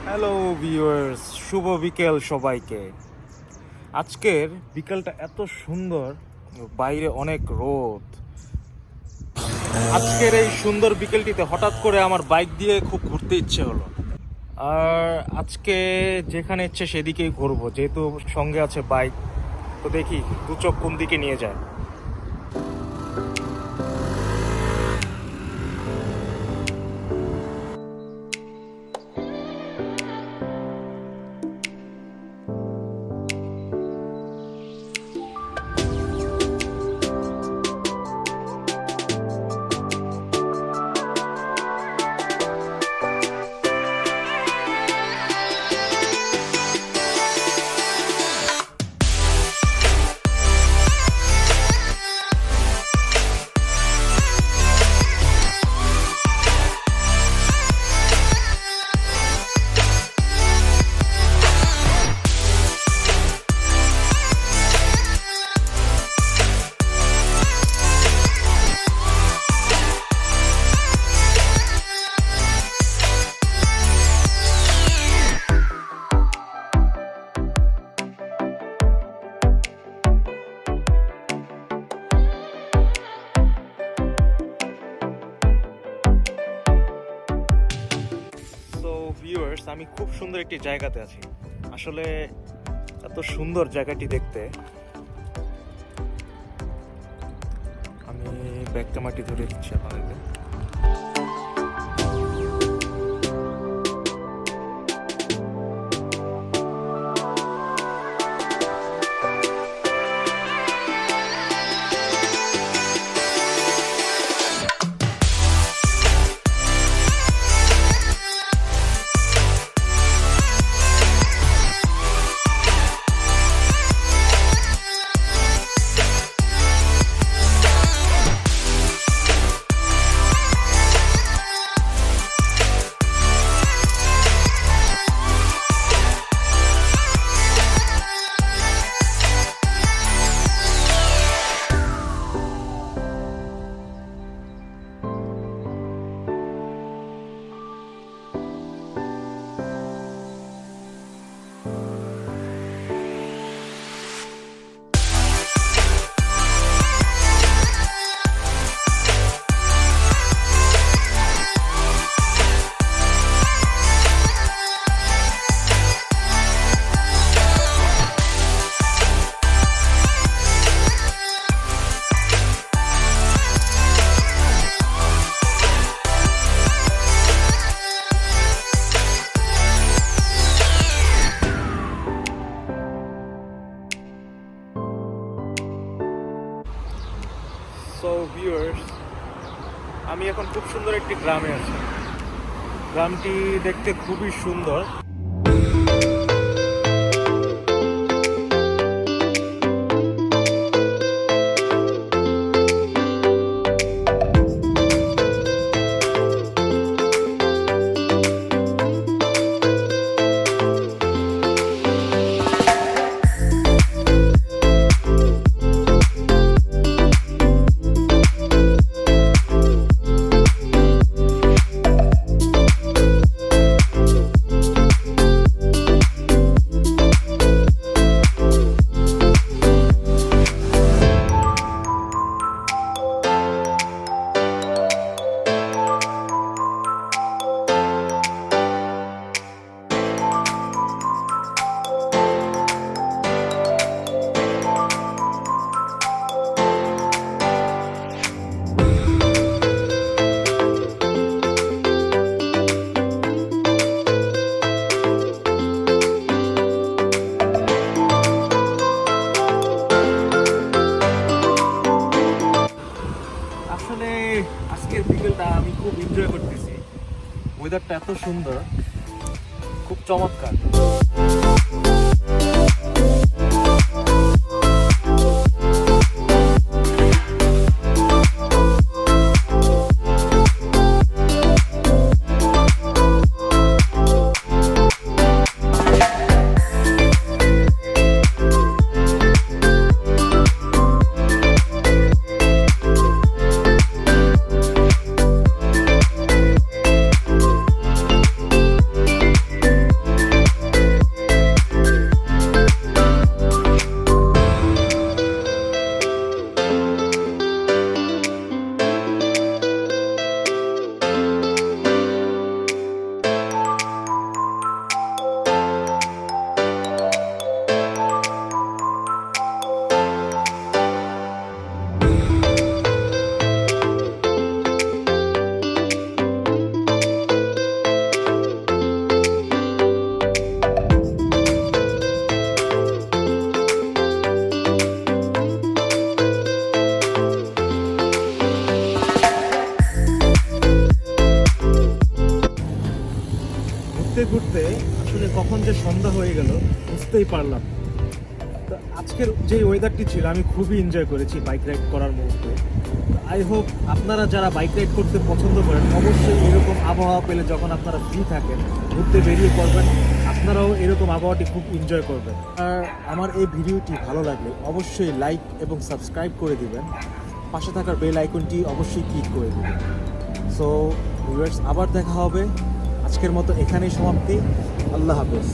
Hello viewers, শুভ বিকেল সবাইকে। আজকের বিকেলটা এত সুন্দর, বাইরে অনেক রোদ। আজকের এই সুন্দর বিকেলটিতে হঠাৎ করে আমার বাইক দিয়ে খুব ঘুরতে ইচ্ছে হলো। আর আজকে যেখানে ইচ্ছে সেদিকেই ঘুরবো, যেহেতু সঙ্গে আছে বাইক। তো দেখি দু চোখ কোন দিকে নিয়ে যায়। ভিউয়ার্স, আমি খুব সুন্দর একটি জায়গাতে আছি। আসলে এত সুন্দর জায়গাটি দেখতে, আমি ব্যাক ক্যামেরাটি ধরে দিচ্ছি আপনাদের। সো ভিউয়ার্স, আমি এখন খুব সুন্দর একটি গ্রামে আছি। গ্রামটি দেখতে খুবই সুন্দর। আজকের বিকেলটা আমি খুব এনজয় করতেছি। ওয়েদারটা এত সুন্দর, খুব চমৎকার। কখন যে সন্ধ্যা হয়ে গেল বুঝতেই পারলাম। তো আজকের যে ওয়েদারটি ছিল আমি খুবই এনজয় করেছি বাইক রাইড করার মুহূর্তে। আই হোপ আপনারা যারা বাইক রাইড করতে পছন্দ করেন অবশ্যই এরকম আবহাওয়া পেলে যখন আপনারা ফ্রি থাকেন ঘুরতে বেরিয়ে পড়বেন, আপনারাও এরকম আবহাওয়াটি খুব এনজয় করবেন। আর আমার এই ভিডিওটি ভালো লাগলে অবশ্যই লাইক এবং সাবস্ক্রাইব করে দিবেন, পাশে থাকার বেল আইকনটি অবশ্যই ক্লিক করে দিবেন। সো ভিউয়ার্স, আবার দেখা হবে। আজকের মতো এখানেই সমাপ্তি। আল্লাহ হাফেজ।